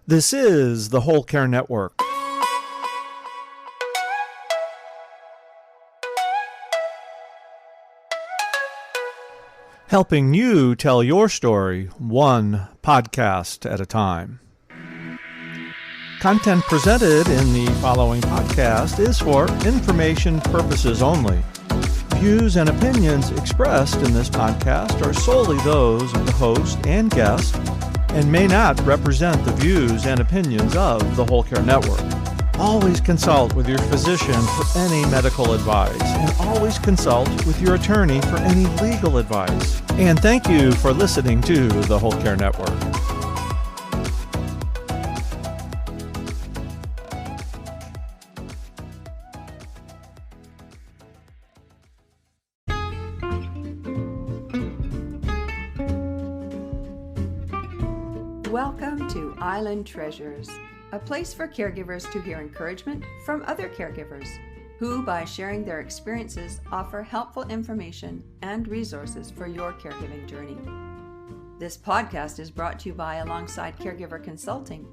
This is the Whole Care Network. Helping you tell your story one podcast at a time. Content presented in the following podcast is for information purposes only. Views and opinions expressed in this podcast are solely those of the host and guest and may not represent the views and opinions of the Whole Care Network. Always consult with your physician for any medical advice, and always consult with your attorney for any legal advice. And thank you for listening to the Whole Care Network. Welcome to Island Treasures, a place for caregivers to hear encouragement from other caregivers who, by sharing their experiences, offer helpful information and resources for your caregiving journey. This podcast is brought to you by Alongside Caregiver Consulting,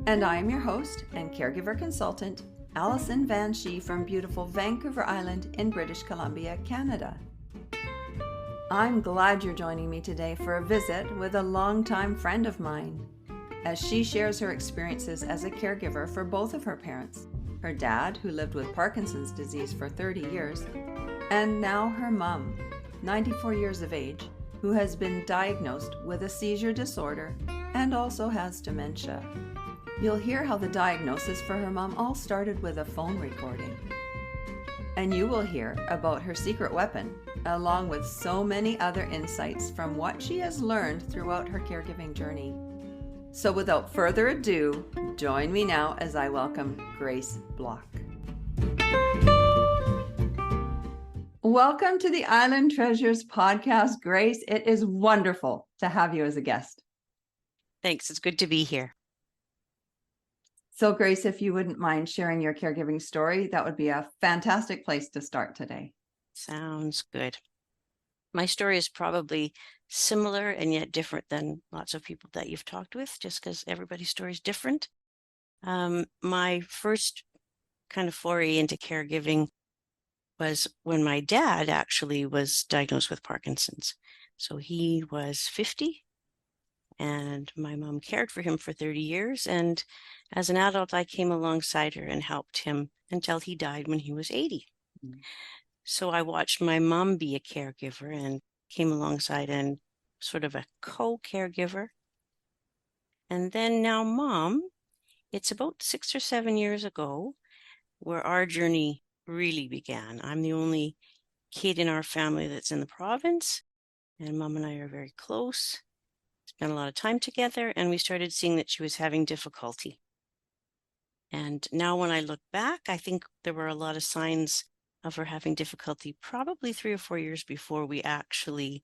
and I am your host and caregiver consultant, Alison Van Schie from beautiful Vancouver Island in British Columbia, Canada. I'm glad you're joining me today for a visit with a longtime friend of mine, as she shares her experiences as a caregiver for both of her parents, her dad, who lived with Parkinson's disease for 30 years, and now her mom, 94 years of age, who has been diagnosed with a seizure disorder and also has dementia. You'll hear how the diagnosis for her mom all started with a phone recording. And you will hear about her secret weapon, along with so many other insights from what she has learned throughout her caregiving journey. So without further ado, join me now as I welcome Grace Block. Welcome to the Island Treasures podcast, Grace. It is wonderful to have you as a guest. Thanks. It's good to be here. So Grace, if you wouldn't mind sharing your caregiving story, that would be a fantastic place to start today. Sounds good. My story is probably similar and yet different than lots of people that you've talked with, just because everybody's story is different. My first kind of foray into caregiving was when my dad actually was diagnosed with Parkinson's. So he was 50 and my mom cared for him for 30 years. And as an adult, I came alongside her and helped him until he died when he was 80. Mm-hmm. So I watched my mom be a caregiver and came alongside and sort of a co-caregiver. And then now mom, it's about 6 or 7 years ago where our journey really began. I'm the only kid in our family that's in the province, and mom and I are very close, spent a lot of time together, and we started seeing that she was having difficulty. And now when I look back, I think there were a lot of signs of her having difficulty probably 3 or 4 years before we actually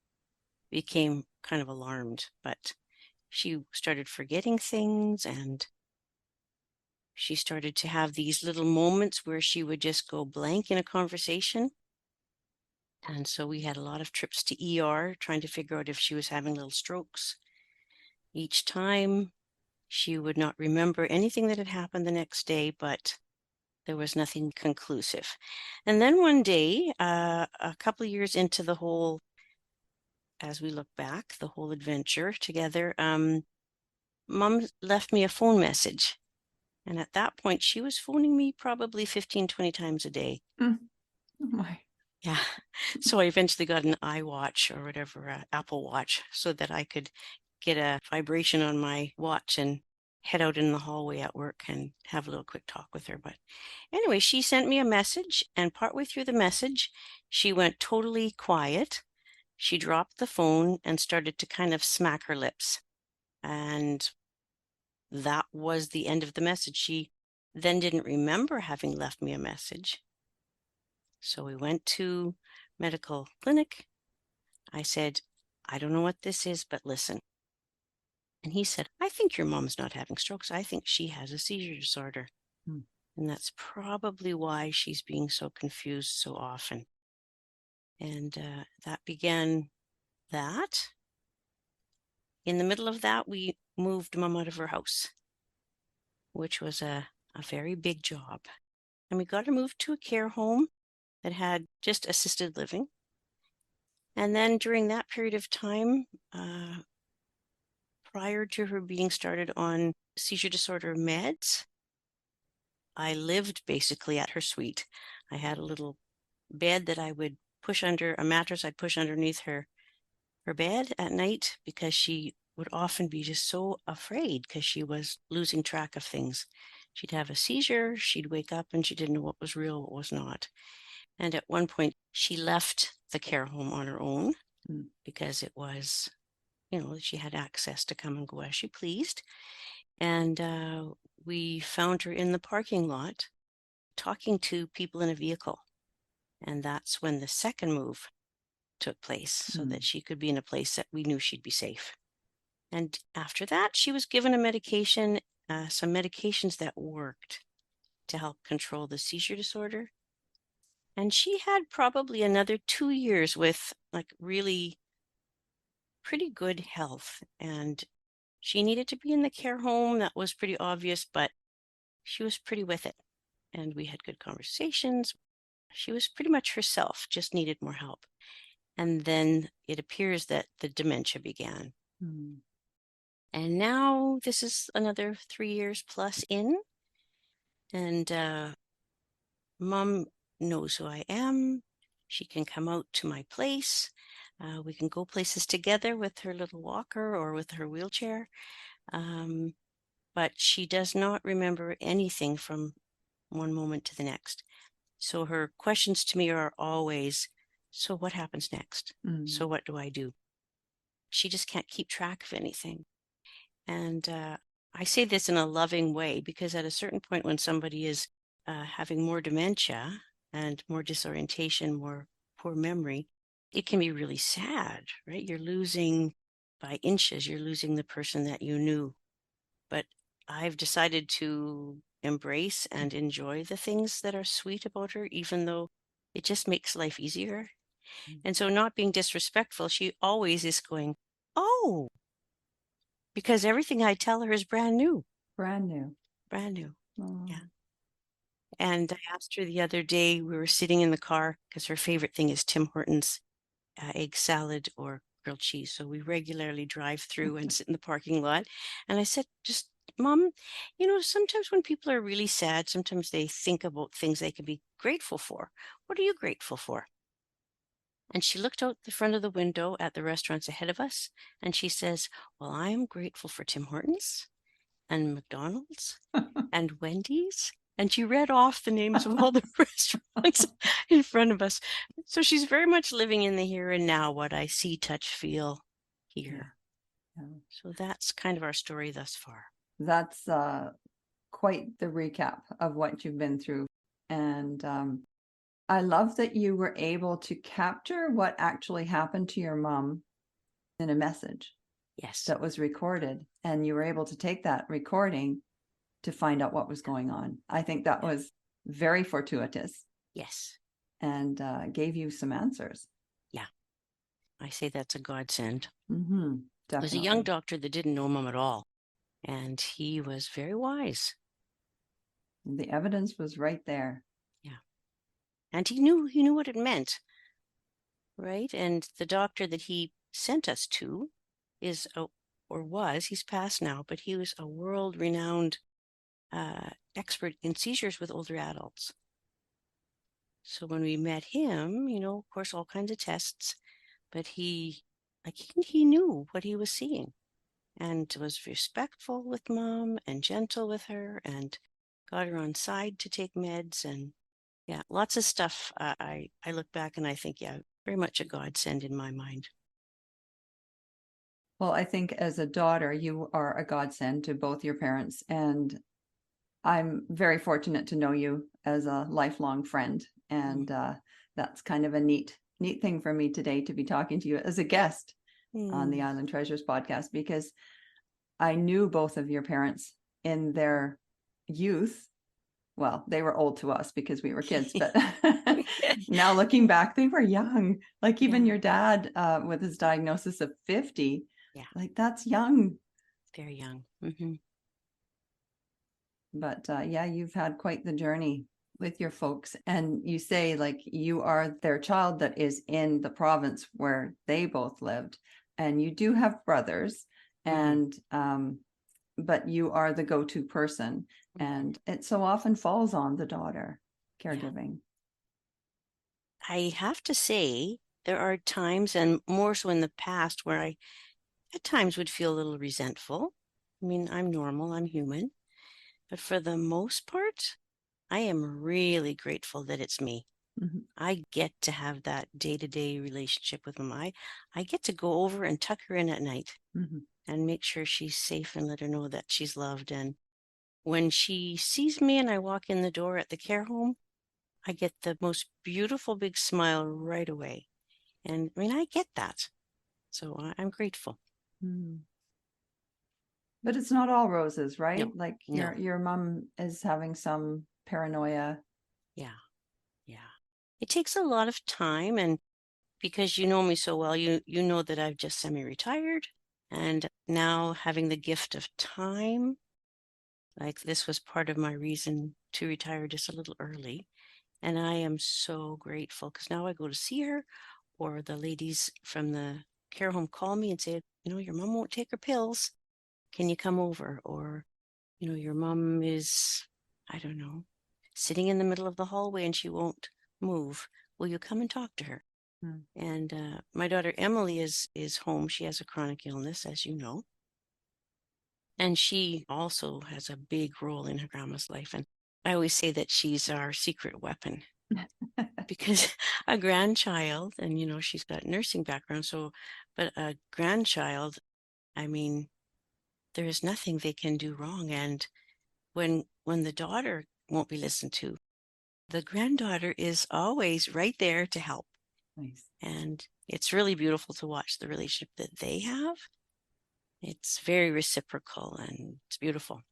became kind of alarmed. But she started forgetting things, and she started to have these little moments where she would just go blank in a conversation. And so we had a lot of trips to ER trying to figure out if she was having little strokes. Each time she would not remember anything that had happened the next day, but there was nothing conclusive. And then one day, a couple of years into the whole, as we look back, the whole adventure together, mom left me a phone message. And at that point, she was phoning me probably 15, 20 times a day. Oh my. Yeah. So I eventually got an iWatch or whatever, Apple Watch, so that I could get a vibration on my watch and head out in the hallway at work and have a little quick talk with her. But anyway, she sent me a message, and partway through the message, she went totally quiet. She dropped the phone and started to kind of smack her lips. And that was the end of the message. She then didn't remember having left me a message. So we went to medical clinic. I said, I don't know what this is, but listen. And he said, I think your mom's not having strokes. I think she has a seizure disorder. And that's probably why she's being so confused so often. And that began that. In the middle of that, we moved mom out of her house. which was a very big job. And we got her moved to a care home that had just assisted living. And then during that period of time, prior to her being started on seizure disorder meds, I lived basically at her suite. I had a little bed that I would push under, a mattress I'd push underneath her bed at night, because she would often be just so afraid because she was losing track of things. She'd have a seizure, she'd wake up and she didn't know what was real, what was not. And at one point, she left the care home on her own because it was, she had access to come and go as she pleased. And we found her in the parking lot talking to people in a vehicle. And that's when the second move took place, so that she could be in a place that we knew she'd be safe. And after that, she was given a medication, some medications that worked to help control the seizure disorder. And she had probably another 2 years with really pretty good health. And she needed to be in the care home. That was pretty obvious, but she was pretty with it. And we had good conversations. She was pretty much herself, just needed more help. And then it appears that the dementia began. And now this is another 3 years plus in. And Mom knows who I am. She can come out to my place. We can go places together with her little walker or with her wheelchair. But she does not remember anything from one moment to the next. So her questions to me are always, so what happens next? So what do I do? She just can't keep track of anything. And I say this in a loving way, because at a certain point when somebody is having more dementia and more disorientation, more poor memory, it can be really sad, right? You're losing by inches, you're losing the person that you knew. But I've decided to embrace and enjoy the things that are sweet about her, even though it just makes life easier. And so, not being disrespectful, she always is going, oh, because everything I tell her is brand new. Brand new. Brand new. Oh. Yeah. And I asked her the other day, we were sitting in the car because her favorite thing is Tim Hortons egg salad or grilled cheese. So we regularly drive through and sit in the parking lot. And I said, just, Mom, sometimes when people are really sad, sometimes they think about things they can be grateful for. What are you grateful for? And she looked out the front of the window at the restaurants ahead of us, and she says, well, I'm grateful for Tim Hortons and McDonald's and Wendy's. And she read off the names of all the restaurants in front of us. So she's very much living in the here and now, what I see, touch, feel, hear. Yeah. So that's kind of our story thus far. That's quite the recap of what you've been through. And I love that you were able to capture what actually happened to your mom in a message. Yes. That was recorded. And you were able to take that recording to find out what was going on. I think that was very fortuitous. Yes. And gave you some answers. Yeah. I say that's a godsend. Definitely. There was a young doctor that didn't know Mom at all. And he was very wise. The evidence was right there. Yeah. And he knew what it meant. Right. And the doctor that he sent us to he's passed now, but he was a world-renowned expert in seizures with older adults. So when we met him, of course, all kinds of tests, but he knew what he was seeing and was respectful with Mom and gentle with her and got her on side to take meds. And yeah, lots of stuff. I look back and I think, yeah, very much a godsend in my mind. Well, I think as a daughter, you are a godsend to both your parents. And I'm very fortunate to know you as a lifelong friend. And that's kind of a neat thing for me today to be talking to you as a guest on the Island Treasures podcast, because I knew both of your parents in their youth. Well, they were old to us because we were kids, but now looking back, they were young. Like even your dad with his diagnosis of 50, like that's young. Very young. Mm-hmm. But yeah, you've had quite the journey with your folks. And you say like you are their child that is in the province where they both lived. And you do have brothers, and but you are the go-to person. And it so often falls on the daughter caregiving. I have to say, there are times, and more so in the past, where I at times would feel a little resentful. I mean, I'm normal, I'm human. But for the most part, I am really grateful that it's me. I get to have that day-to-day relationship with them. I get to go over and tuck her in at night and make sure she's safe and let her know that she's loved. And when she sees me and I walk in the door at the care home, I get the most beautiful big smile right away. And I mean, I get that. So I'm grateful. But it's not all roses, right? No, Like no. your mom is having some paranoia. Yeah. It takes a lot of time, and because you know me so well, you know that I've just semi-retired, and now having the gift of time, like this was part of my reason to retire just a little early. And I am so grateful because now I go to see her, or the ladies from the care home call me and say, your mom won't take her pills. Can you come over? Or, your mom is, I don't know, sitting in the middle of the hallway and she won't move. Will you come and talk to her? And my daughter Emily is home. She has a chronic illness, as you know. And she also has a big role in her grandma's life. And I always say that she's our secret weapon because a grandchild, and she's got nursing background. So, but a grandchild, I mean, there is nothing they can do wrong. And when the daughter won't be listened to, the granddaughter is always right there to help. Nice. And it's really beautiful to watch the relationship that they have. It's very reciprocal and it's beautiful.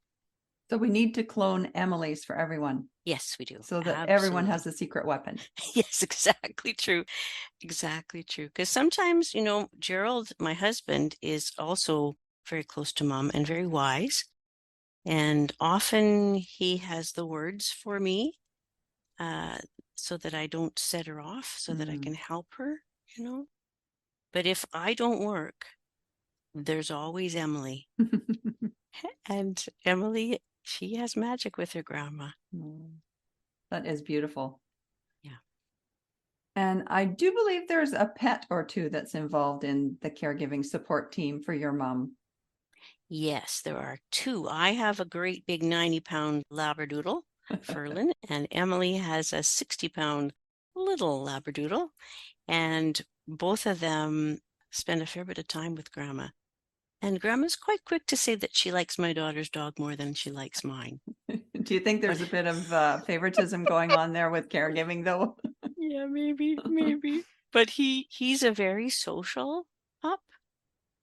So we need to clone Emily's for everyone. Yes, we do. So that everyone has a secret weapon. Yes, exactly true. Exactly true. Because sometimes, Gerald, my husband, is also very close to mom and very wise. And often he has the words for me so that I don't set her off, so that I can help her, But if I don't work, there's always Emily. And Emily, she has magic with her grandma. That is beautiful. Yeah. And I do believe there's a pet or two that's involved in the caregiving support team for your mom. Yes, there are two. I have a great big 90-pound Labradoodle, Ferlin, and Emily has a 60-pound little Labradoodle. And both of them spend a fair bit of time with Grandma. And Grandma's quite quick to say that she likes my daughter's dog more than she likes mine. Do you think there's a bit of favoritism going on there with caregiving, though? Yeah, maybe. But he's a very social pup,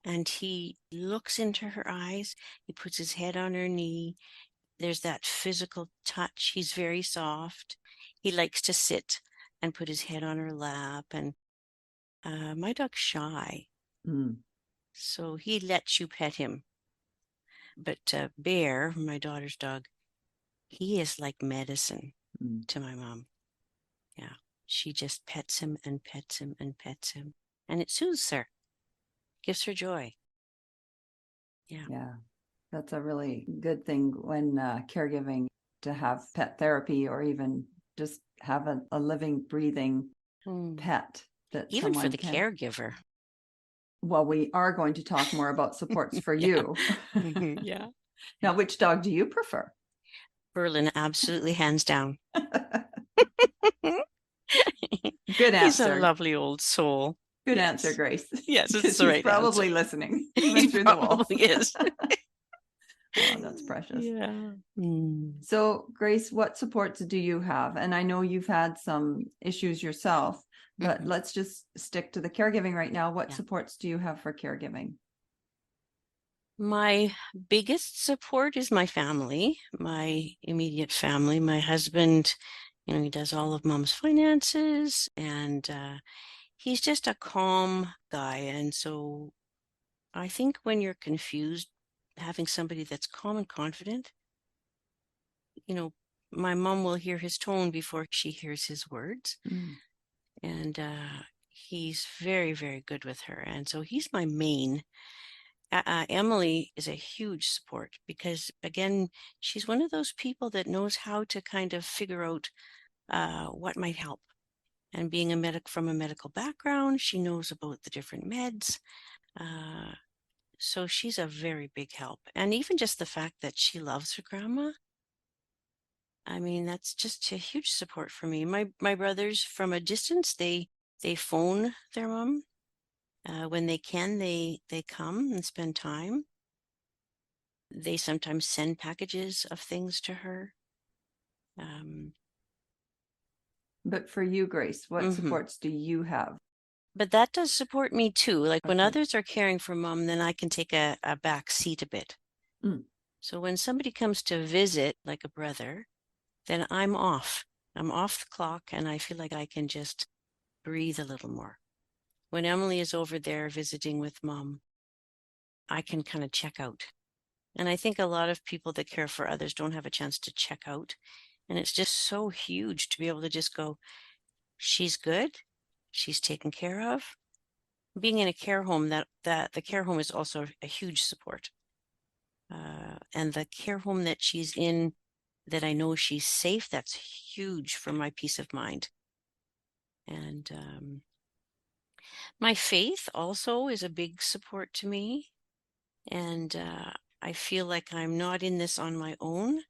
and he looks into her eyes. He puts his head on her knee. There's that physical touch. He's very soft. He likes to sit and put his head on her lap. And my dog's shy. So he lets you pet him. But Bear, my daughter's dog, he is like medicine to my mom. Yeah. She just pets him and pets him and pets him. And it soothes her, gives her joy. Yeah. That's a really good thing when caregiving, to have pet therapy or even just have a living, breathing pet that even someone for the can. caregiver. Well, we are going to talk more about supports for you. Yeah. Now, which dog do you prefer? Berlin, absolutely, hands down. Good answer. He's a lovely old soul. Good answer, Grace. Yes, it's the right He's probably answer. listening, even He through the wall. probably is. Oh, that's precious. Yeah. So, Grace, what supports do you have? And I know you've had some issues yourself, but let's just stick to the caregiving right now. What supports do you have for caregiving? My biggest support is my family, my immediate family. My husband, he does all of mom's finances, and he's just a calm guy. And so I think when you're confused, having somebody that's calm and confident my mom will hear his tone before she hears his words. And he's very, very good with her. And so he's my main. Emily is a huge support because, again, she's one of those people that knows how to kind of figure out what might help. And being from a medical background, she knows about the different meds. So she's a very big help. And even just the fact that she loves her grandma, I mean, that's just a huge support for me. My brothers from a distance, they phone their mom. When they can, they come and spend time. They sometimes send packages of things to her. But for you, Grace, what supports do you have? But that does support me too. Like when Okay. others are caring for mom, then I can take a back seat a bit. So when somebody comes to visit, like a brother, then I'm off. I'm off the clock and I feel like I can just breathe a little more. When Emily is over there visiting with mom, I can kind of check out. And I think a lot of people that care for others don't have a chance to check out. And it's just so huge to be able to just go, she's good, she's taken care of. Being in a care home, that the care home is also a huge support. And the care home that she's in, that I know she's safe, that's huge for my peace of mind. And my faith also is a big support to me. And I feel like I'm not in this on my own.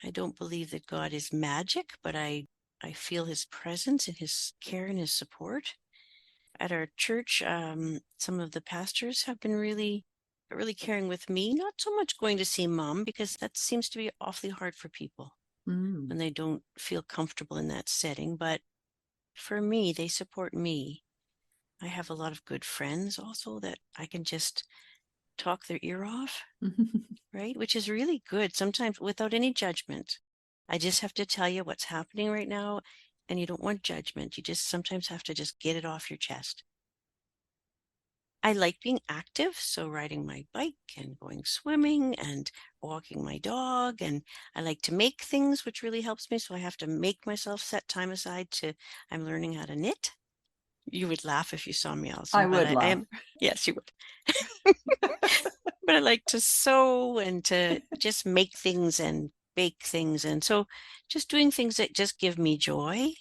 I don't believe that God is magic, but I feel his presence and his care and his support. At our church, some of the pastors have been really caring with me, not so much going to see mom, because that seems to be awfully hard for people when they don't feel comfortable in that setting. But for me, they support me. I have a lot of good friends also that I can just talk their ear off, right? Which is really good, sometimes without any judgment. I just have to tell you what's happening right now, and you don't want judgment. You just sometimes have to just get it off your chest. I like being active, so riding my bike and going swimming and walking my dog. And I like to make things, which really helps me. So I have to make myself set time aside I'm learning how to knit. You would laugh if you saw me, Alison. I would laugh. Yes, you would. But I like to sew and to just make things and bake things. And so just doing things that just give me joy,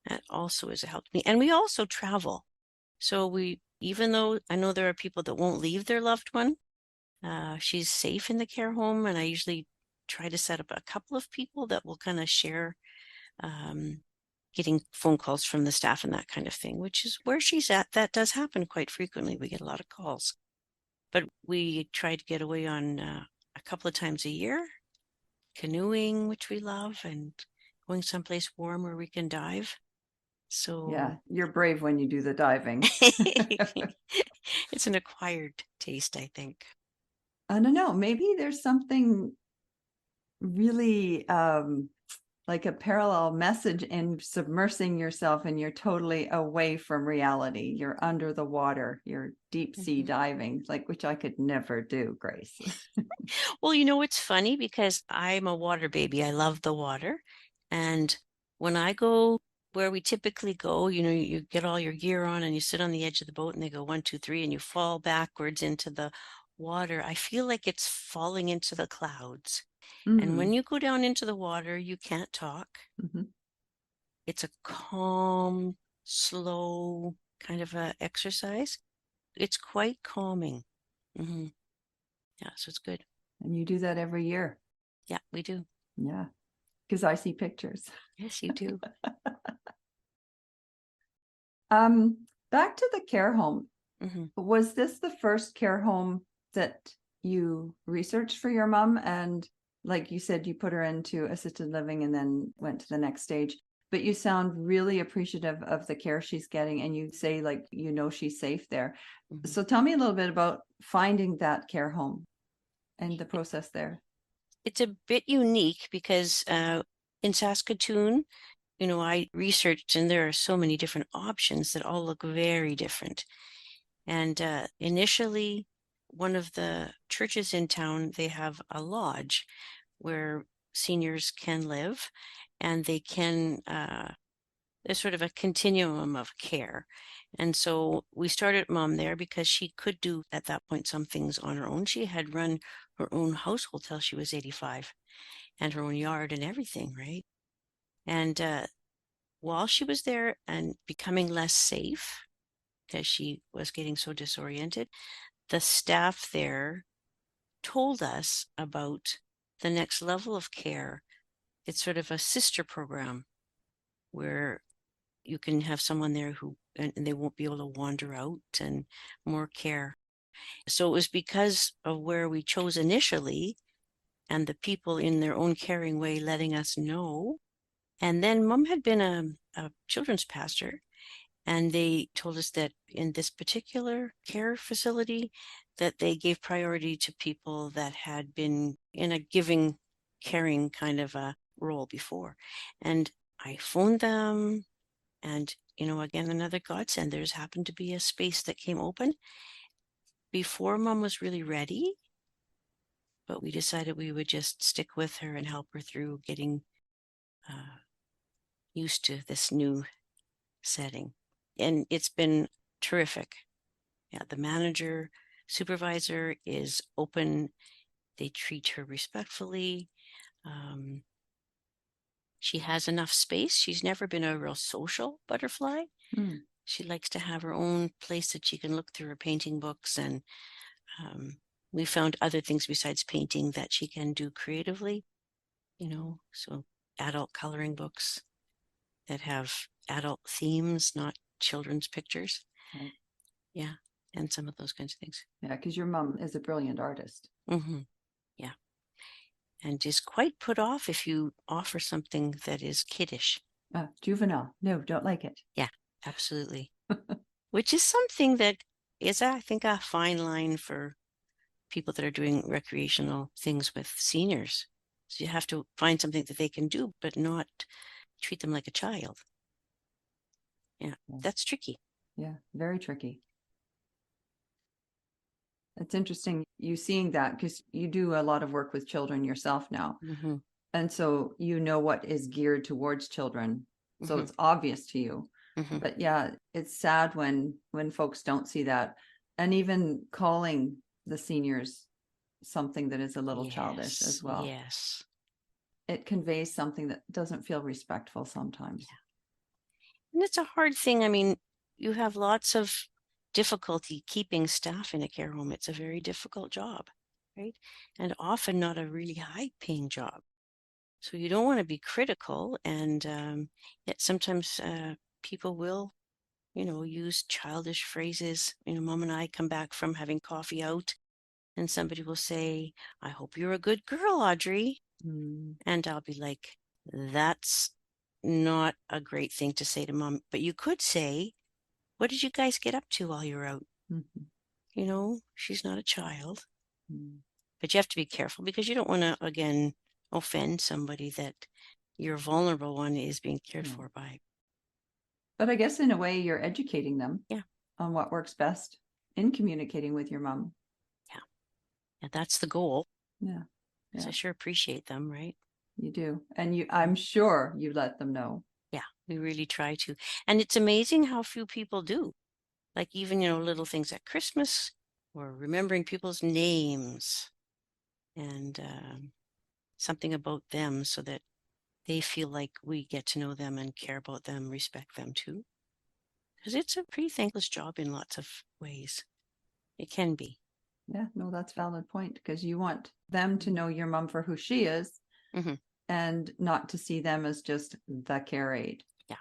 that also has helped me. And we also travel. So even though I know there are people that won't leave their loved one, she's safe in the care home. And I usually try to set up a couple of people that will kind of share, getting phone calls from the staff and that kind of thing, which is where she's at. That does happen quite frequently. We get a lot of calls. But we try to get away on a couple of times a year, canoeing, which we love, and going someplace warm where we can dive. So yeah, you're brave when you do the diving. It's an acquired taste, I think. I don't know. Maybe there's something really like a parallel message in submersing yourself and you're totally away from reality. You're under the water, you're deep sea diving, like, which I could never do, Grace. Well, it's funny because I'm a water baby. I love the water. And when I go where we typically go, you get all your gear on and you sit on the edge of the boat and they go 1, 2, 3, and you fall backwards into the water. I feel like it's falling into the clouds. And when you go down into the water, you can't talk. It's a calm, slow kind of a exercise. It's quite calming. Yeah, so it's good. And you do that every year? Yeah, we do. Yeah, because I see pictures. Yes, you do. Back to the care home. Was this the first care home that you researched for your mom? And like you said, you put her into assisted living and then went to the next stage. But you sound really appreciative of the care she's getting, and you say, like, she's safe there. So tell me a little bit about finding that care home and the process there. It's a bit unique because in Saskatoon, I researched and there are so many different options that all look very different. And initially, one of the churches in town, they have a lodge where seniors can live, and they can, there's sort of a continuum of care. And so we started Mom there because she could do at that point some things on her own. She had run her own household till she was 85 and her own yard and everything, right? And while she was there and becoming less safe because she was getting so disoriented, the staff there told us about the next level of care. It's sort of a sister program where you can have someone there who, and they won't be able to wander out, and more care. So it was because of where we chose initially and the people in their own caring way letting us know. And then Mom had been a children's pastor, and they told us that in this particular care facility that they gave priority to people that had been in a giving, caring kind of a role before. And I phoned them, and, again, another godsend. There's happened to be a space that came open before Mom was really ready, but we decided we would just stick with her and help her through getting used to this new setting. And it's been terrific. Yeah, the manager, supervisor is open. They treat her respectfully. She has enough space. She's never been a real social butterfly. Mm. She likes to have her own place that she can look through her painting books, and we found other things besides painting that she can do creatively, so adult coloring books that have adult themes, not children's pictures. Right. Yeah, and some of those kinds of things. Yeah, because your mom is a brilliant artist. Mm-hmm. Yeah, and is quite put off if you offer something that is kiddish. Juvenile. No, don't like it. Yeah, absolutely. Which is something that is, I think, a fine line for people that are doing recreational things with seniors. So you have to find something that they can do, but not treat them like a child. Yeah, that's tricky. Yeah, very tricky. It's interesting you seeing that, because you do a lot of work with children yourself now. Mm-hmm. And so you know what is geared towards children. So Mm-hmm. it's obvious to you. Mm-hmm. But yeah, it's sad when folks don't see that. And even calling the seniors something that is a little childish as well. Yes. It conveys something that doesn't feel respectful sometimes. Yeah. And it's a hard thing. I mean, you have lots of difficulty keeping staff in a care home. It's a very difficult job, right? And often not a really high paying job. So you don't want to be critical. And yet sometimes people will, use childish phrases. Mom and I come back from having coffee out, and somebody will say, "I hope you're a good girl, Audrey." And I'll be like, that's not a great thing to say to Mom. But you could say, "What did you guys get up to while you were out?" Mm-hmm. She's not a child. Mm. But you have to be careful because you don't want to, again, offend somebody that your vulnerable one is being cared for by. But I guess in a way you're educating them Yeah. on what works best in communicating with your mom. Yeah, that's the goal. Yeah. Because I sure appreciate them, right? You do. And I'm sure you let them know. Yeah, we really try to. And it's amazing how few people do. Like even, little things at Christmas or remembering people's names and something about them so that they feel like we get to know them and care about them, respect them too. Because it's a pretty thankless job in lots of ways. It can be. Yeah, no, that's a valid point, because you want them to know your mom for who she is, and not to see them as just the care aide. Yeah.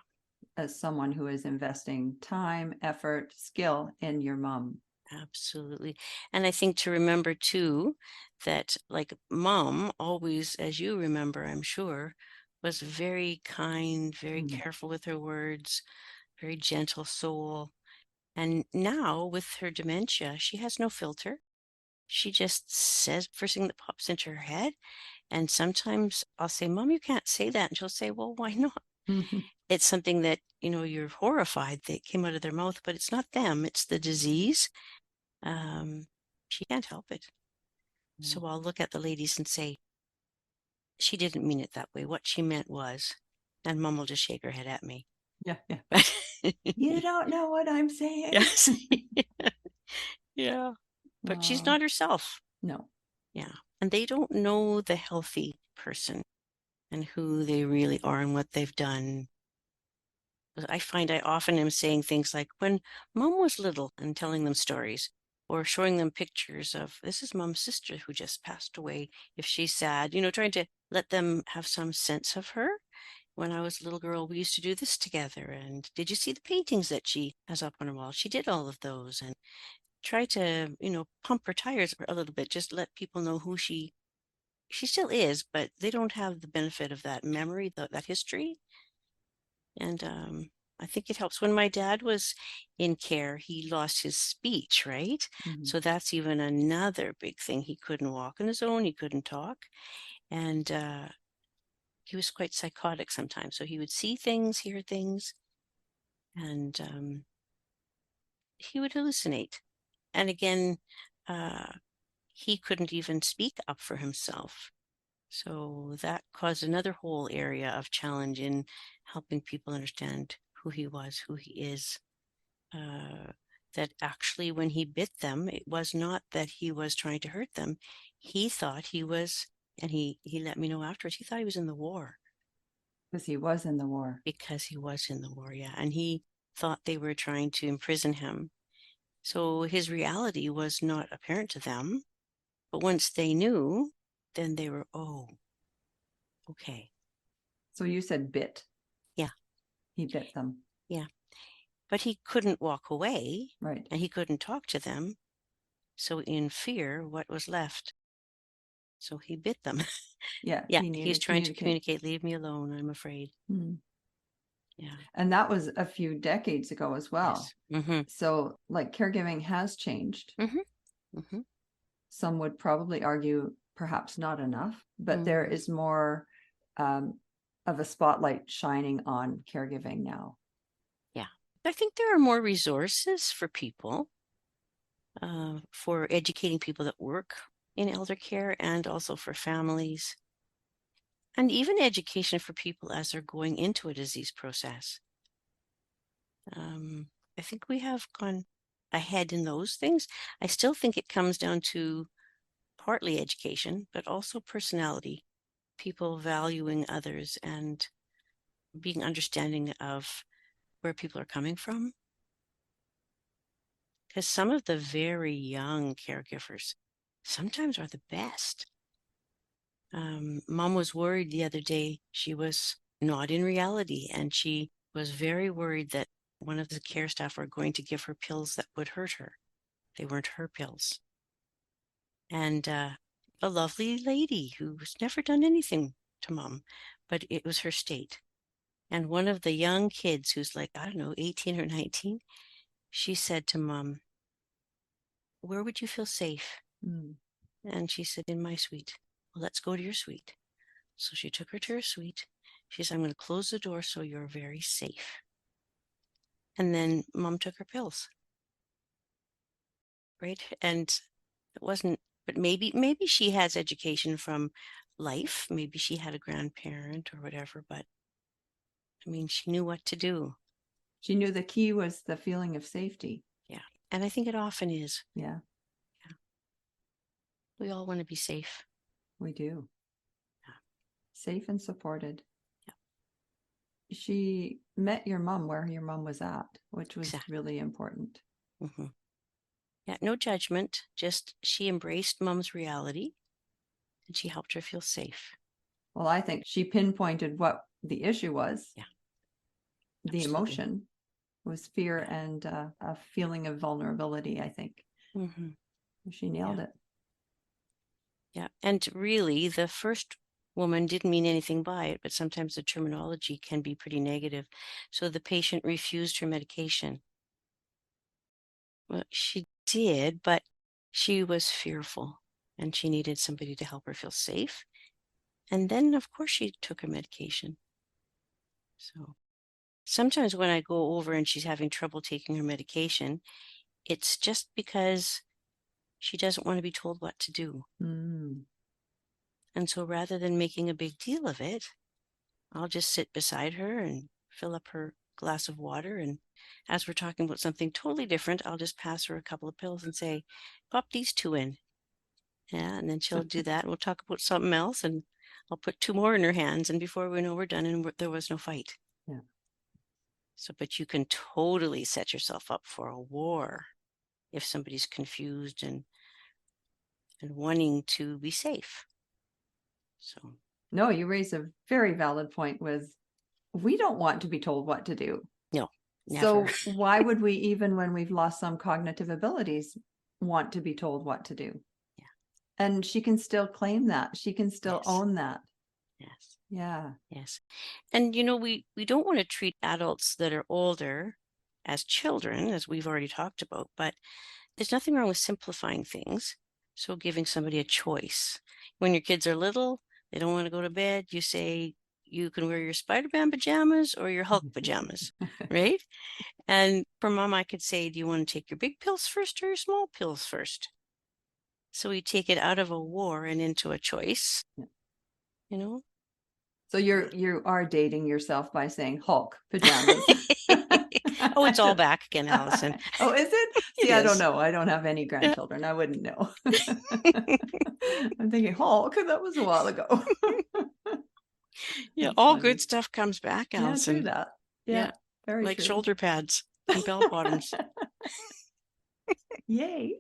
As someone who is investing time, effort, skill in your mom. Absolutely. And I think to remember too that, like, Mom always, as you remember, I'm sure, was very kind, very careful with her words, very gentle soul. And now with her dementia, she has no filter. She just says first thing that pops into her head. And sometimes I'll say, "Mom, you can't say that." And she'll say, "Well, why not?" It's something that, you're horrified that came out of their mouth, but it's not them, it's the disease. She can't help it. So I'll look at the ladies and say, she didn't mean it that way. What she meant was, and Mom will just shake her head at me. Yeah. But You don't know what I'm saying. yes. Yeah. But she's Oh, not herself. no. Yeah. And they don't know the healthy person and who they really are and what they've done. I find I often am saying things like, when Mom was little, and telling them stories, or showing them pictures of, this is Mom's sister who just passed away. If she's sad, trying to let them have some sense of her. When I was a little girl, we used to do this together. And did you see the paintings that she has up on her wall? She did all of those. And try to, pump her tires a little bit, just let people know who she still is, but they don't have the benefit of that memory, that history. And I think it helps. When my dad was in care, he lost his speech, right? Mhm. So that's even another big thing. He couldn't walk on his own, he couldn't talk. And he was quite psychotic sometimes. So he would see things, hear things, and he would hallucinate. And again, he couldn't even speak up for himself. So that caused another whole area of challenge in helping people understand who he was, who he is. That actually, when he bit them, it was not that he was trying to hurt them. He thought he was, and he let me know afterwards, he thought he was in the war. Because he was in the war. Because he was in the war, yeah. And he thought they were trying to imprison him. So his reality was not apparent to them. But once they knew, then they were, oh, okay. So you said bit. Yeah. He bit them. Yeah. But he couldn't walk away. Right. And he couldn't talk to them. So in fear, what was left? So he bit them. Yeah. Yeah. He He's needed trying to communicate, leave me alone, I'm afraid. Mhm. Yeah. And that was a few decades ago as well. Yes. Mm-hmm. So like caregiving has changed. Mm-hmm. Mm-hmm. Some would probably argue perhaps not enough, but there is more of a spotlight shining on caregiving now. Yeah. I think there are more resources for people, for educating people that work in elder care, and also for families, and even education for people as they're going into a disease process. I think we have gone ahead in those things. I still think it comes down to partly education, but also personality, people valuing others and being understanding of where people are coming from. Because some of the very young caregivers sometimes are the best. Mom was worried the other day. She was not in reality, and she was very worried that one of the care staff were going to give her pills that would hurt her. They weren't her pills. And a lovely lady who's never done anything to Mom, but it was her state. And one of the young kids who's like, I don't know, 18 or 19, she said to Mom, where would you feel safe? Mm. And she said, in my suite. Well, let's go to your suite. So she took her to her suite. She said, I'm going to close the door so you're very safe. And then Mom took her pills. Right. And it wasn't, but maybe she has education from life. Maybe she had a grandparent or whatever, but I mean, she knew what to do. She knew the key was the feeling of safety. Yeah. And I think it often is. Yeah. Yeah. We all want to be safe. We do. Yeah. Safe and supported. Yeah. She met your mom where your mom was at, which was Exactly. really important. Mm-hmm. Yeah, no judgment, just she embraced Mom's reality and she helped her feel safe. Well, I think she pinpointed what the issue was. Yeah. The Absolutely. emotion was fear and a feeling of vulnerability, I think. Mm-hmm. She nailed it. Yeah. And really, the first woman didn't mean anything by it, but sometimes the terminology can be pretty negative. So the patient refused her medication. Well, she did, but she was fearful and she needed somebody to help her feel safe. And then, of course, she took her medication. So sometimes when I go over and she's having trouble taking her medication, it's just because she doesn't want to be told what to do. Mm. And so rather than making a big deal of it, I'll just sit beside her and fill up her glass of water. And as we're talking about something totally different, I'll just pass her a couple of pills and say, pop these two in. Yeah. And then she'll do that. And we'll talk about something else. And I'll put two more in her hands. And before we know, we're done. And there was no fight. Yeah. So, but you can totally set yourself up for a war if somebody's confused and wanting to be safe. So. No, you raise a very valid point with, we don't want to be told what to do. No, never. So why would we, even when we've lost some cognitive abilities, want to be told what to do? Yeah. And she can still claim that. She can still Yes. own that. Yes. Yeah. Yes. And, we don't want to treat adults that are older as children, as we've already talked about, but there's nothing wrong with simplifying things. So giving somebody a choice. When your kids are little, they don't want to go to bed, you say, you can wear your Spider-Man pajamas or your Hulk pajamas, right? And for mom, I could say, do you want to take your big pills first or your small pills first? So we take it out of a war and into a choice, So you are dating yourself by saying Hulk pajamas. Oh, it's all back again, Allison. Oh, is it? See, It I don't is. know. I don't have any grandchildren. I wouldn't know. I'm thinking Hulk, that was a while ago. Yeah, That's all funny. good stuff comes back, Yeah, Allison. true that. Yeah, very like true. shoulder pads and bell bottoms. Yay.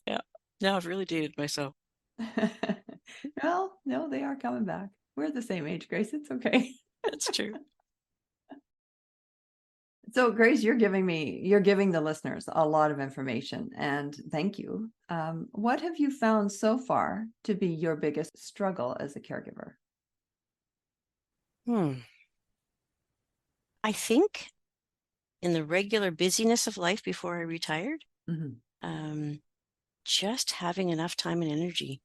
Yeah. Now I've really dated myself. Well, no, they are coming back. We're the same age, Grace. It's okay. That's true. So, Grace, you're giving the listeners a lot of information, and thank you. What have you found so far to be your biggest struggle as a caregiver? I think in the regular busyness of life before I retired, just having enough time and energy,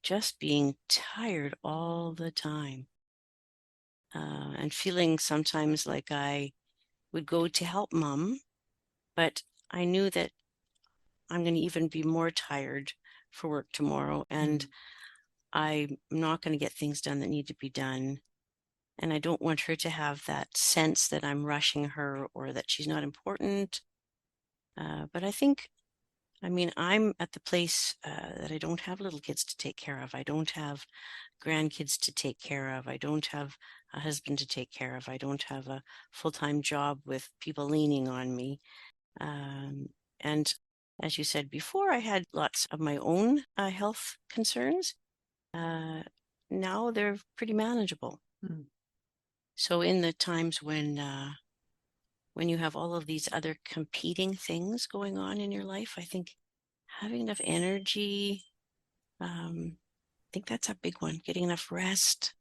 just being tired all the time, and feeling sometimes like I would go to help mom, but I knew that I'm going to even be more tired for work tomorrow, and I'm not going to get things done that need to be done. And I don't want her to have that sense that I'm rushing her or that she's not important. But I'm at the place that I don't have little kids to take care of. I don't have grandkids to take care of. I don't have a husband to take care of. I don't have a full-time job with people leaning on me. And as you said before, I had lots of my own health concerns. Now they're pretty manageable. So in the times when you have all of these other competing things going on in your life, I think having enough energy, I think that's a big one. Getting enough rest,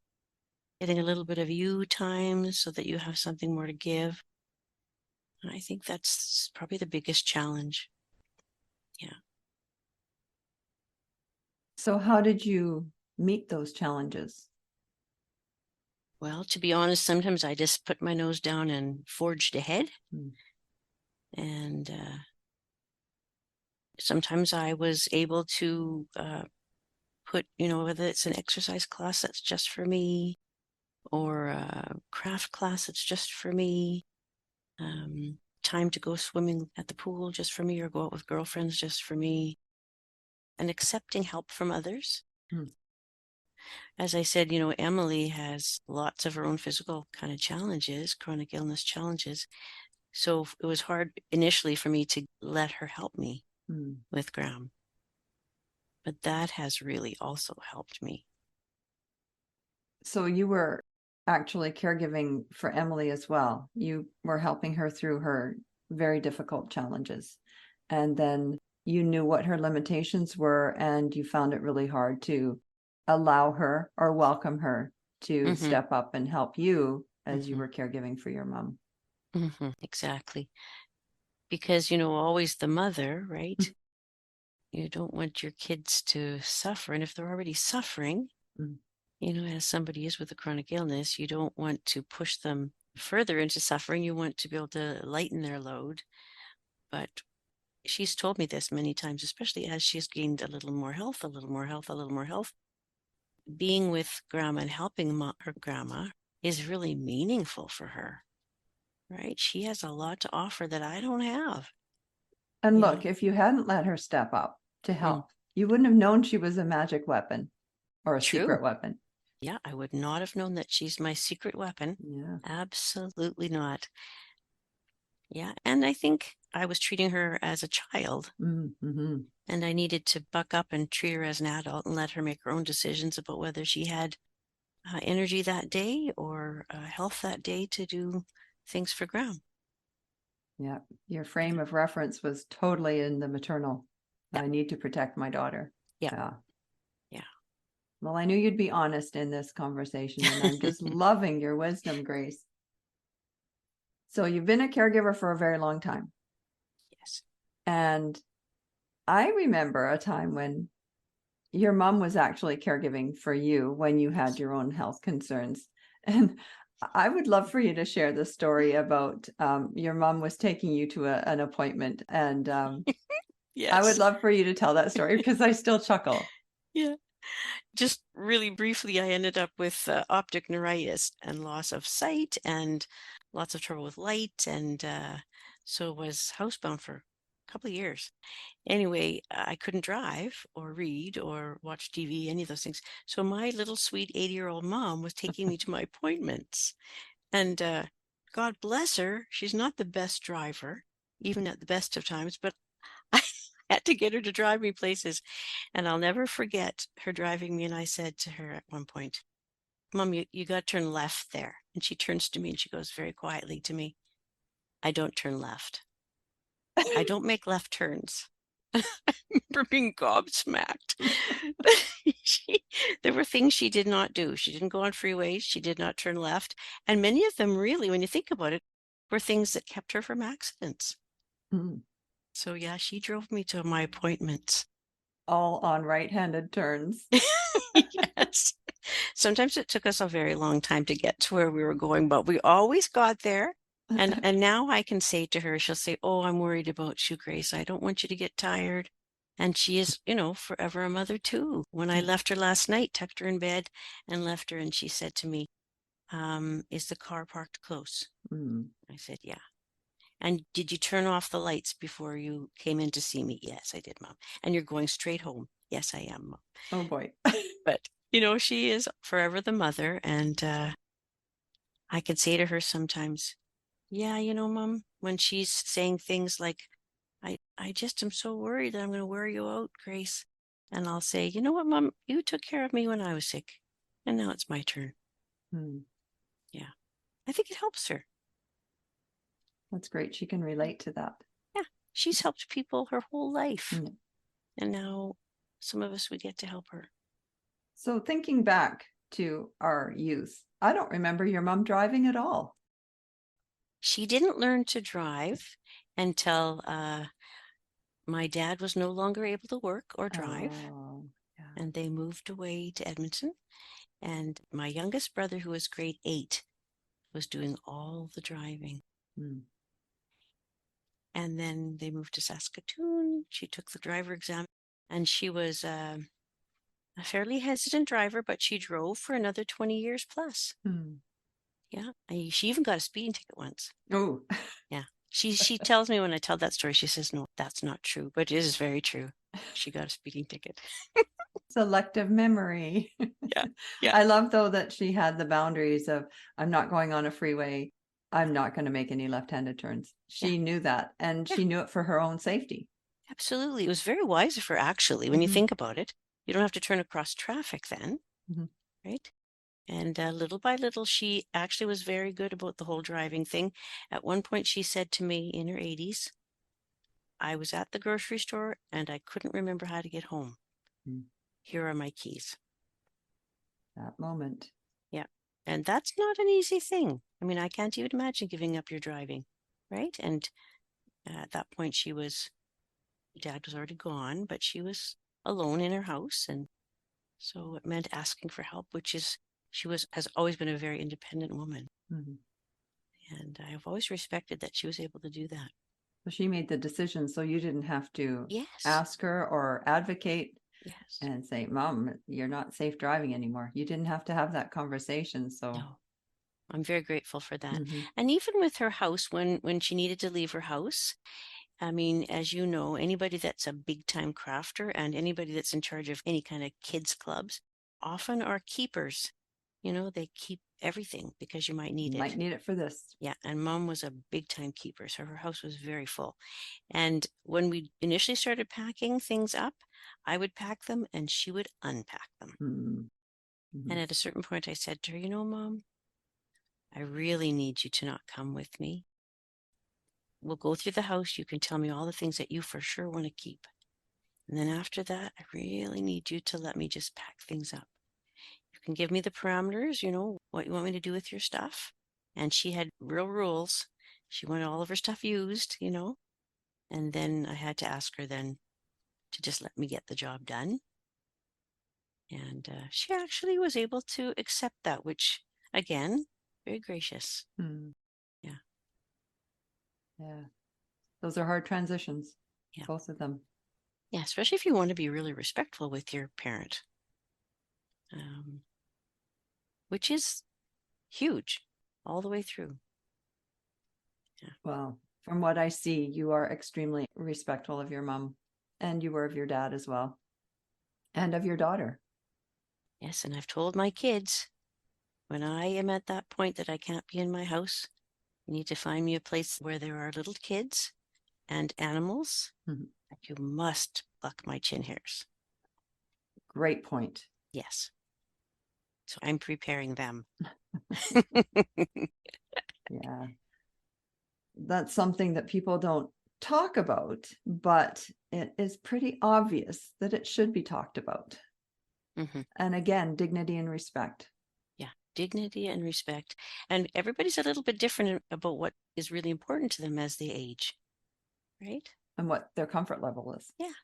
getting a little bit of you time so that you have something more to give. I think that's probably the biggest challenge. Yeah. So how did you meet those challenges? Well, to be honest, sometimes I just put my nose down and forged ahead. And sometimes I was able to put, whether it's an exercise class that's just for me or a craft class that's just for me, time to go swimming at the pool just for me or go out with girlfriends just for me, and accepting help from others. As I said, Emily has lots of her own physical kind of challenges, chronic illness challenges. So it was hard initially for me to let her help me with Graham. But that has really also helped me. So you were actually caregiving for Emily as well. You were helping her through her very difficult challenges. And then you knew what her limitations were, and you found it really hard to allow her or welcome her to step up and help you as you were caregiving for your mom. Exactly. Because, always the mother, right? You don't want your kids to suffer. And if they're already suffering, as somebody is with a chronic illness, you don't want to push them further into suffering. You want to be able to lighten their load. But she's told me this many times, especially as she's gained a little more health, a little more health, a little more health. being with grandma and helping her grandma is really meaningful for her, right? She has a lot to offer that I don't have. And Yeah. look, if you hadn't let her step up to Mm. help, you wouldn't have known she was a magic weapon or a True. secret weapon. Yeah, I would not have known that she's my secret weapon. Yeah. Absolutely not. Yeah. And I think I was treating her as a child, Mm-hmm. and I needed to buck up and treat her as an adult and let her make her own decisions about whether she had energy that day or health that day to do things for Graham. Yeah. Your frame of reference was totally in the maternal. Yeah. I need to protect my daughter. Yeah. Yeah. Well, I knew you'd be honest in this conversation, and I'm just loving your wisdom, Grace. So you've been a caregiver for a very long time. Yes. And I remember a time when your mom was actually caregiving for you when you had your own health concerns. And I would love for you to share the story about your mom was taking you to an appointment. And Yes. I would love for you to tell that story because I still chuckle. Yeah. Just really briefly, I ended up with optic neuritis and loss of sight and lots of trouble with light. And so was housebound for a couple of years. Anyway, I couldn't drive or read or watch TV, any of those things. So my little sweet 80-year-old mom was taking me to my appointments. And God bless her, she's not the best driver, even at the best of times, but I had to get her to drive me places. And I'll never forget her driving me. And I said to her at one point, Mom, you got to turn left there. And she turns to me and she goes very quietly to me, I don't turn left. I don't make left turns. I remember being gobsmacked. There were things she did not do. She didn't go on freeways. She did not turn left. And many of them really, when you think about it, were things that kept her from accidents. Mm. So yeah, she drove me to my appointments. All on right-handed turns. Yes. Sometimes it took us a very long time to get to where we were going, but we always got there. And now I can say to her, she'll say, oh, I'm worried about you, Grace. I don't want you to get tired. And she is, forever a mother too. When I left her last night, tucked her in bed and left her, and she said to me, is the car parked close? Mm. I said, yeah. And did you turn off the lights before you came in to see me? Yes, I did, Mom. And you're going straight home? Yes, I am, Mom. Oh boy. But, she is forever the mother. And I can say to her sometimes, yeah, Mom, when she's saying things like, I just am so worried that I'm going to wear you out, Grace. And I'll say, you know what, Mom, you took care of me when I was sick. And now it's my turn. Mm. Yeah. I think it helps her. That's great. She can relate to that. Yeah. She's helped people her whole life. Mm. And now some of us, we get to help her. So thinking back to our youth, I don't remember your mom driving at all. She didn't learn to drive until my dad was no longer able to work or drive. Oh, yeah. And they moved away to Edmonton. And my youngest brother, who was grade 8, was doing all the driving. Mm. And then they moved to Saskatoon. She took the driver exam, and she was a fairly hesitant driver, but she drove for another 20 years plus. Mm. Yeah. She even got a speeding ticket once. Oh. Yeah. She tells me when I tell that story, she says, no, that's not true, but it is very true. She got a speeding ticket. Selective memory. Yeah. I love, though, that she had the boundaries of, I'm not going on a freeway. I'm not going to make any left-handed turns. She knew that, and she knew it for her own safety. Absolutely. It was very wise of her, actually, when you think about it. You don't have to turn across traffic then, right? And little by little, she actually was very good about the whole driving thing. At one point, she said to me in her 80s, I was at the grocery store and I couldn't remember how to get home. Here are my keys. That moment. Yeah. And that's not an easy thing. I mean, I can't even imagine giving up your driving, right? And at that point, Dad was already gone, but she was alone in her house. And so it meant asking for help, she has always been a very independent woman. And I've always respected that she was able to do that. So she made the decision, so you didn't have to Yes. ask her or advocate. Yes. and say, Mom, you're not safe driving anymore. You didn't have to have that conversation. So No, I'm very grateful for that. Mhm. And even with her house, when she needed to leave her house, I mean, as you know, anybody that's a big time crafter and anybody that's in charge of any kind of kids clubs often are keepers. You know, they keep everything because you might need You it. might need it for this. Yeah, and Mom was a big time keeper, so her house was very full. And when we initially started packing things up, I would pack them and she would unpack them. Mhm. And Mhm. at a certain point, I said to her, you know, Mom, I really need you to not come with me. We'll go through the house. You can tell me all the things that you for sure want to keep. And then after that, I really need you to let me just pack things up. You can give me the parameters, you know, what you want me to do with your stuff. And she had real rules. She wanted all of her stuff used, you know. And then I had to ask her then to just let me get the job done. And she actually was able to accept that, which, again, very gracious. Mhm. Yeah. Yeah. Those are hard transitions, Yeah. both of them. Yeah. Especially if you want to be really respectful with your parent, um, which is huge all the way through. Yeah. Well, from what I see, you are extremely respectful of your mom, and you were of your dad as well, and of your daughter. Yes. And I've told my kids when I am at that point that I can't be in my house, you need to find me a place where there are little kids and animals. Mhm. You must pluck my chin hairs. Great point. Yes. So I'm preparing them. Yeah. That's something that people don't talk about, but it is pretty obvious that it should be talked about. Mhm. And again, dignity and respect. Yeah. Dignity and respect. And everybody's a little bit different about what is really important to them as they age. Right? And what their comfort level is. Yeah.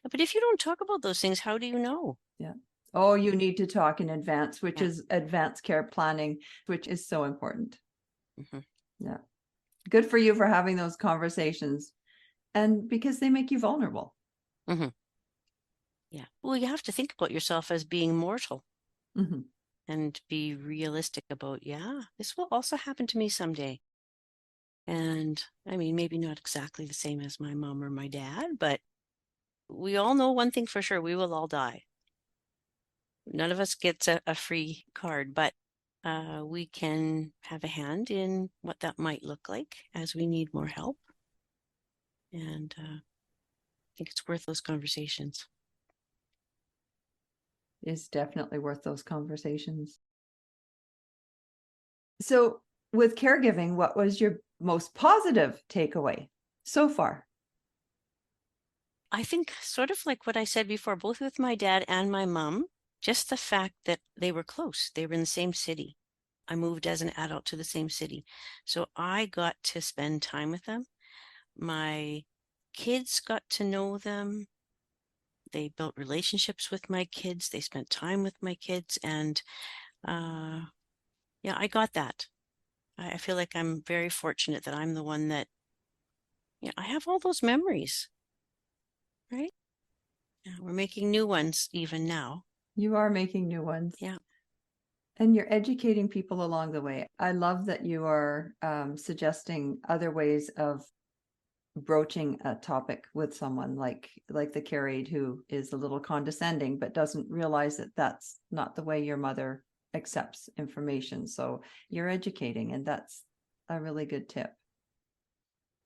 But if you don't talk about those things, how do you know? Yeah. Oh, you need to talk in advance, which Yeah. is advanced care planning, which is so important. Mm-hmm. Yeah. Good for you for having those conversations. And because they make you vulnerable. Mm-hmm. Yeah. Well, you have to think about yourself as being mortal Mm-hmm. and be realistic about, yeah, this will also happen to me someday. And I mean, maybe not exactly the same as my mom or my dad, but we all know one thing for sure, we will all die. None of us gets a free card, but we can have a hand in what that might look like as we need more help. And I think it's worth those conversations. Is definitely worth those conversations. So, with caregiving, what was your most positive takeaway so far? I think sort of like what I said before, both with my dad and my mom, just the fact that they were close, they were in the same city. I moved as an adult to the same city. So I got to spend time with them. My kids got to know them. They built relationships with my kids. They spent time with my kids. And yeah, I got that. I feel like I'm very fortunate that I'm the one that, yeah, I have all those memories, right? Yeah, we're making new ones even now. You are making new ones. Yeah. And you're educating people along the way. I love that you are suggesting other ways of broaching a topic with someone like the care aide who is a little condescending but doesn't realize that that's not the way your mother accepts information. So you're educating, and that's a really good tip.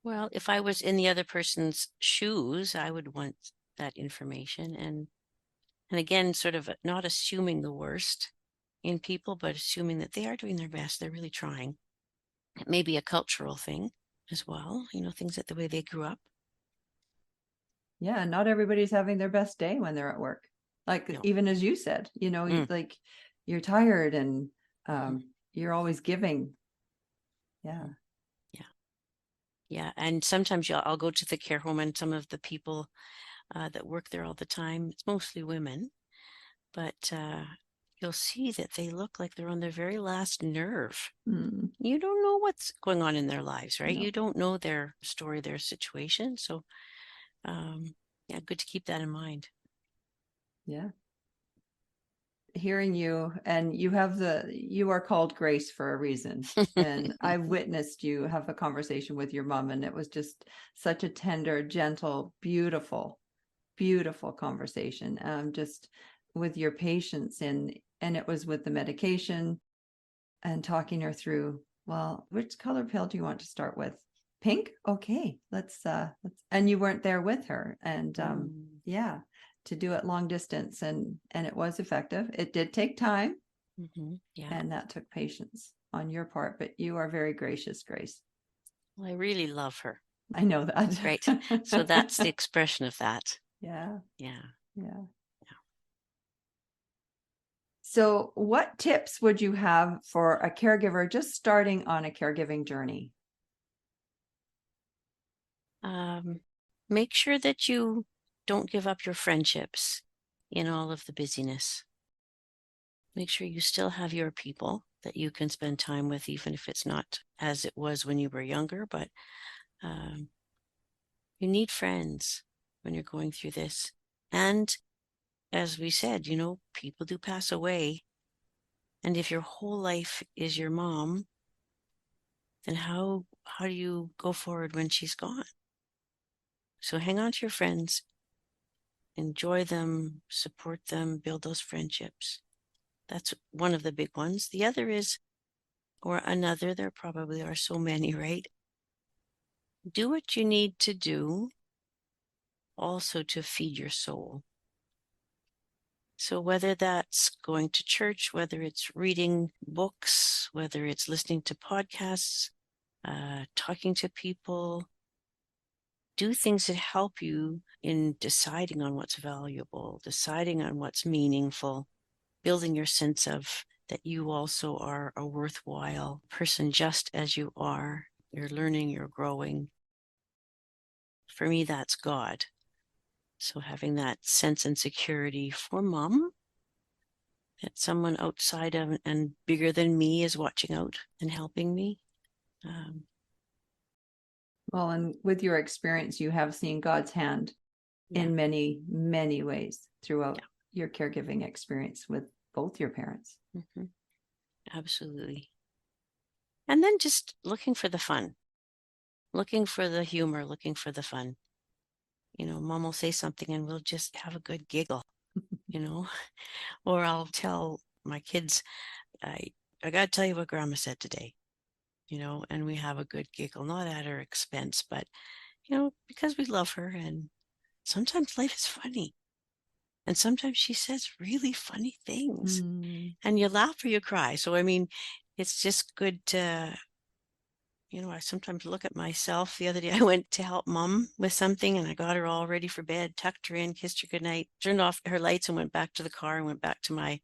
Well, if I was in the other person's shoes, I would want that information. And again, sort of not assuming the worst in people, but assuming that they are doing their best. They're really trying. It may be a cultural thing as well, you know, things that the way they grew up. Yeah, not everybody's having their best day when they're at work. Like No. even as you said, Mm. like you're tired and Mhm. you're always giving. Yeah. Yeah. Yeah. And sometimes I'll go to the care home and some of the people that work there all the time, it's mostly women, but you'll see that they look like they're on their very last nerve. Mm, You don't know what's going on in their lives, right? no. You don't know their story, their situation. So, yeah, good to keep that in mind. Yeah. Hearing you, and you are called Grace for a reason. And I've witnessed you have a conversation with your mom, and it was just such a tender, gentle, beautiful, beautiful conversation. Just with your patience, and it was with the medication and talking her through, well, which color pill do you want to start with? Pink? Okay, let's and you weren't there with her. And yeah, to do it long distance, and it was effective. It did take time. Yeah. And that took patience on your part, but you are very gracious, Grace. Well, I really love her. I know that. Right. So that's the expression of that. Yeah. Yeah. Yeah. So what tips would you have for a caregiver just starting on a caregiving journey? Make sure that you don't give up your friendships in all of the busyness. Make sure you still have your people that you can spend time with, even if it's not as it was when you were younger, but you need friends when you're going through this. And as we said, people do pass away. And if your whole life is your mom, then how do you go forward when she's gone? So hang on to your friends, enjoy them, support them, build those friendships. That's one of the big ones. The other is, or another, there probably are so many, right? Do what you need to do also to feed your soul. So whether that's going to church, whether it's reading books, whether it's listening to podcasts, talking to people, do things that help you in deciding on what's valuable, deciding on what's meaningful, building your sense of that you also are a worthwhile person just as you are. You're learning, you're growing. For me, that's God. So having that sense and security for mom, that someone outside of and bigger than me is watching out and helping me. Well, and with your experience, you have seen God's hand in many, many ways throughout your caregiving experience with both your parents. Mm-hmm. Absolutely. And then just looking for the fun, looking for the humor, looking for the fun. Mom will say something and we'll just have a good giggle, or I'll tell my kids, I got to tell you what grandma said today, and we have a good giggle, not at her expense, but, because we love her. And sometimes life is funny. And sometimes she says really funny things and you laugh or you cry. So, it's just good to, I sometimes look at myself. The other day I went to help mom with something and I got her all ready for bed, tucked her in, kissed her goodnight, turned off her lights and went back to the car and went back to my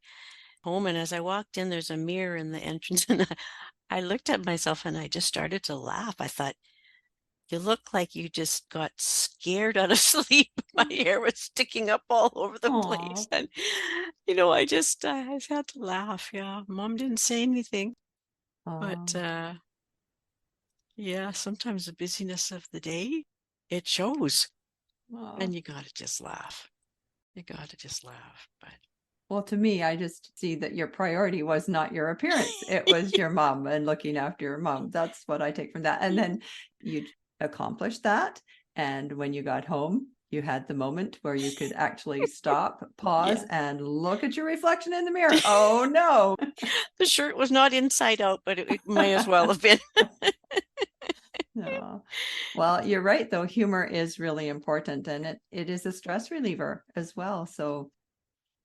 home. And as I walked in, there's a mirror in the entrance and I looked at myself and I just started to laugh. I thought, you look like you just got scared out of sleep. My hair was sticking up all over the place. And, I just had to laugh. Yeah. Mom didn't say anything. But yeah, sometimes the busyness of the day, it shows. And you got to just laugh. But well, to me, I just see that your priority was not your appearance. It was your mom and looking after your mom. That's what I take from that. And then you accomplished that. And when you got home, you had the moment where you could actually stop, pause, and look at your reflection in the mirror. Oh, no. The shirt was not inside out, but it might as well have been. No. Well, you're right, though. Humor is really important, and it is a stress reliever as well. So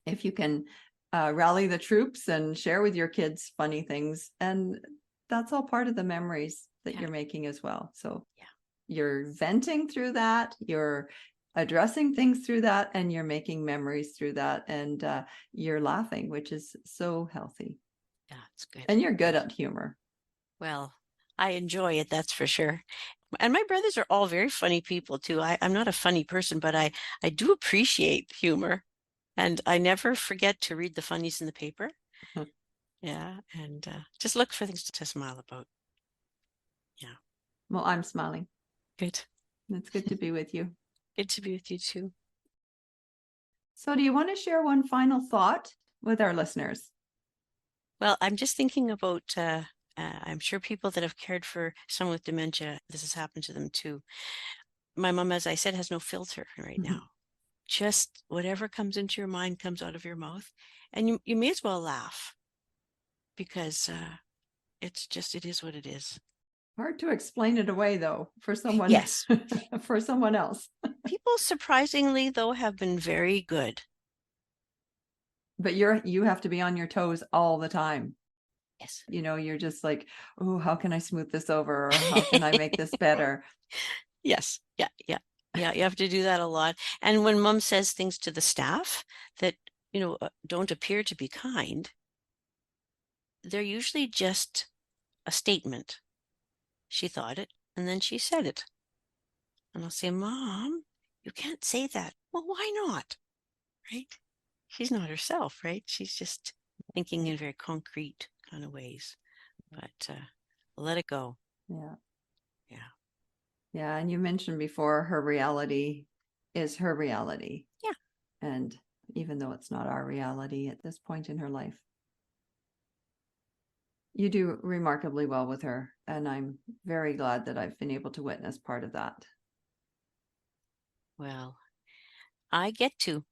if you can rally the troops and share with your kids funny things, and that's all part of the memories that you're making as well. So you're venting through that, you're addressing things through that, and you're making memories through that, and you're laughing, which is so healthy. Yeah, it's good. And you're good at humor. Well, I enjoy it, that's for sure. And my brothers are all very funny people too. I'm not a funny person, but I do appreciate humor. And I never forget to read the funnies in the paper. Yeah. And just look for things to smile about. Yeah. Well, I'm smiling. Good. It's good to be with you. Good to be with you too. So do you want to share one final thought with our listeners? Well, I'm just thinking about, I'm sure people that have cared for someone with dementia, this has happened to them too. My mom, as I said, has no filter right now. Just whatever comes into your mind comes out of your mouth. And you may as well laugh because it is what it is. Hard to explain it away though for someone Yes. for someone else. People surprisingly, though, have been very good. But you have to be on your toes all the time. Yes. You're just like, oh, how can I smooth this over? Or how can I make this better? Yes. Yeah. Yeah. Yeah. You have to do that a lot. And when mom says things to the staff that, don't appear to be kind, they're usually just a statement. She thought it, and then she said it. And I'll say, Mom, you can't say that. Well, why not? Right? She's not herself, right? She's just thinking in very concrete kind of ways. But let it go. Yeah. Yeah. Yeah. And you mentioned before her reality is her reality. Yeah. And even though it's not our reality at this point in her life, you do remarkably well with her. And I'm very glad that I've been able to witness part of that. Well, I get to.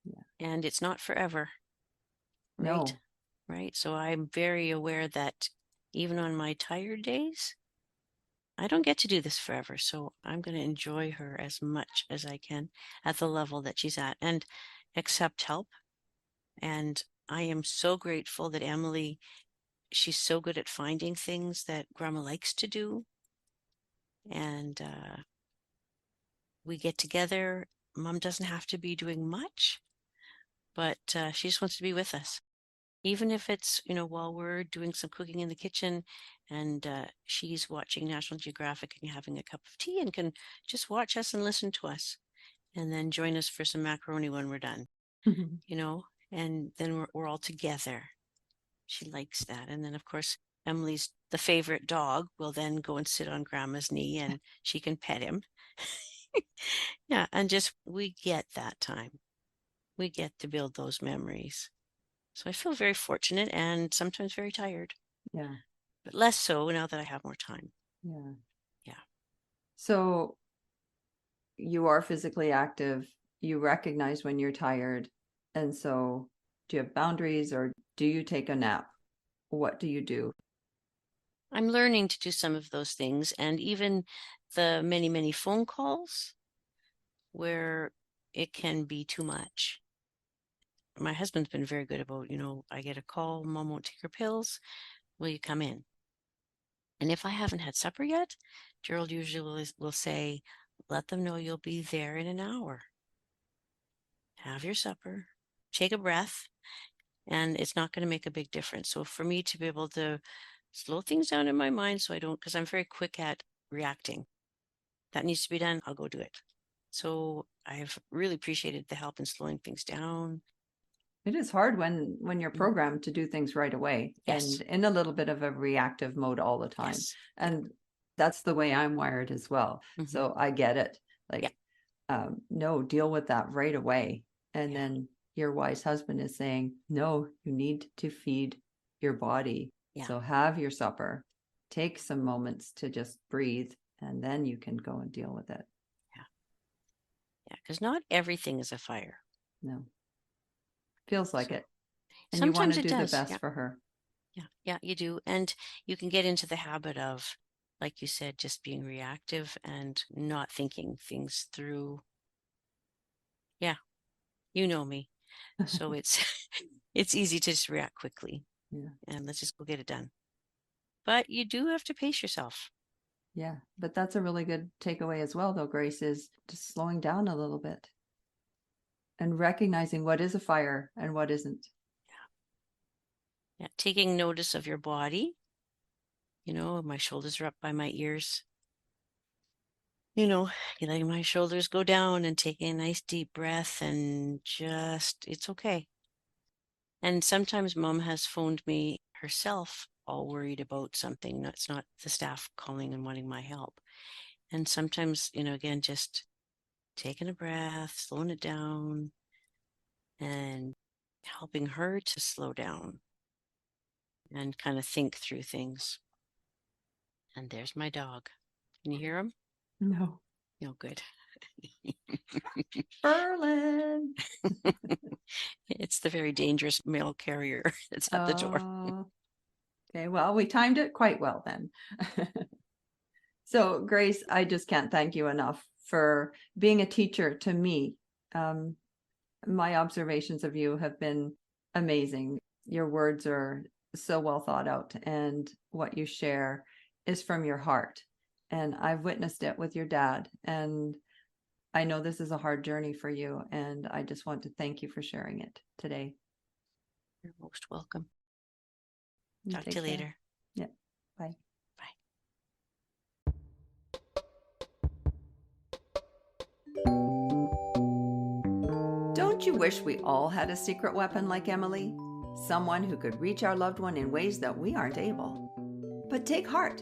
Yeah. And it's not forever. Right? No. Right. So I'm very aware that even on my tired days, I don't get to do this forever. So I'm going to enjoy her as much as I can at the level that she's at and accept help. And I am so grateful that Emily, she's so good at finding things that Grandma likes to do. And we get together. Mom doesn't have to be doing much, but she just wants to be with us. Even if it's, while we're doing some cooking in the kitchen and she's watching National Geographic and having a cup of tea and can just watch us and listen to us and then join us for some macaroni when we're done, and then we're all together. She likes that. And then, of course, Emily's the favorite dog will then go and sit on Grandma's knee and she can pet him. Yeah. And just, we get that time. We get to build those memories. So I feel very fortunate and sometimes very tired. Yeah. But less so now that I have more time. Yeah. Yeah. So you are physically active. You recognize when you're tired. And so do you have boundaries or do you take a nap? What do you do? I'm learning to do some of those things and even the many, many phone calls where it can be too much. My husband's been very good about, I get a call, Mom won't take her pills. Will you come in? And if I haven't had supper yet, Gerald usually will say, let them know you'll be there in an hour. Have your supper, take a breath, and it's not going to make a big difference. So for me to be able to slow things down in my mind so I don't, because I'm very quick at reacting. That needs to be done, I'll go do it. So I've really appreciated the help in slowing things down. It is hard when you're programmed to do things right away. Yes. And in a little bit of a reactive mode all the time. Yes. And that's the way I'm wired as well. So I get it. Like, no, deal with that right away. And then your wise husband is saying, no, you need to feed your body. So have your supper, take some moments to just breathe, and then you can go and deal with it. Yeah, because not everything is a fire. No. Feels like it. And Sometimes you want to it do does. the best for her. Yeah, you do. And you can get into the habit of, like you said, just being reactive and not thinking things through. Yeah, you know me. So it's it's easy to just react quickly. Yeah. And let's just go get it done. But you do have to pace yourself. Yeah. But that's a really good takeaway as well, though, Grace, is just slowing down a little bit and recognizing what is a fire and what isn't. Yeah. Taking notice of your body. My shoulders are up by my ears. Letting my shoulders go down and taking a nice deep breath and just, it's okay. And sometimes Mom has phoned me herself, all worried about something. It's not the staff calling and wanting my help. And sometimes, again, just taking a breath, slowing it down, and helping her to slow down and kind of think through things. And there's my dog. Can you hear him? No. No, good. Berlin. It's the very dangerous mail carrier that's at the door. Oh, okay. Well, we timed it quite well then. So, Grace, I just can't thank you enough for being a teacher to me. My observations of you have been amazing. Your words are so well thought out, and what you share is from your heart. And I've witnessed it with your dad, and I know this is a hard journey for you, and I just want to thank you for sharing it today. You're most welcome. You Talk to take you care. later. Yeah. Bye. Don't you wish we all had a secret weapon like Emily? Someone who could reach our loved one in ways that we aren't able. But take heart.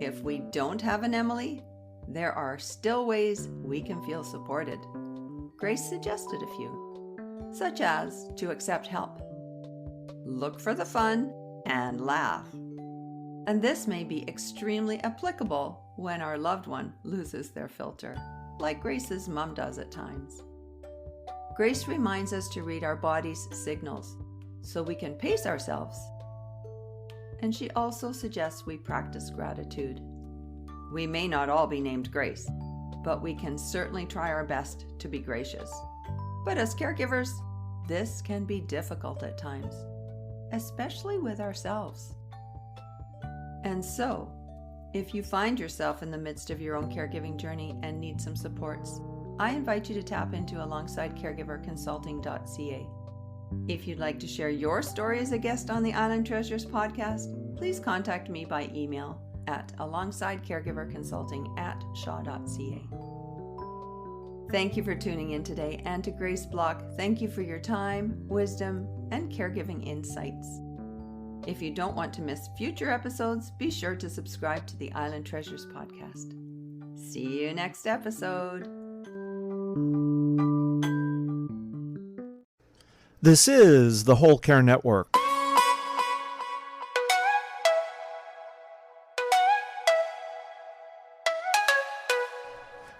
If we don't have an Emily, there are still ways we can feel supported. Grace suggested a few, such as to accept help, look for the fun, and laugh. And this may be extremely applicable when our loved one loses their filter, like Grace's mom does at times. Grace reminds us to read our body's signals so we can pace ourselves. And she also suggests we practice gratitude. We may not all be named Grace, but we can certainly try our best to be gracious. But as caregivers, this can be difficult at times, especially with ourselves. And so, if you find yourself in the midst of your own caregiving journey and need some supports, I invite you to tap into alongsidecaregiverconsulting.ca. If you'd like to share your story as a guest on the Island Treasures podcast, please contact me by email at alongsidecaregiverconsulting@shaw.ca. Thank you for tuning in today, and to Grace Block, thank you for your time, wisdom, and caregiving insights. If you don't want to miss future episodes, be sure to subscribe to the Island Treasures podcast. See you next episode. This is the Whole Care Network.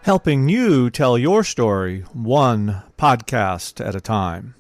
Helping you tell your story one podcast at a time.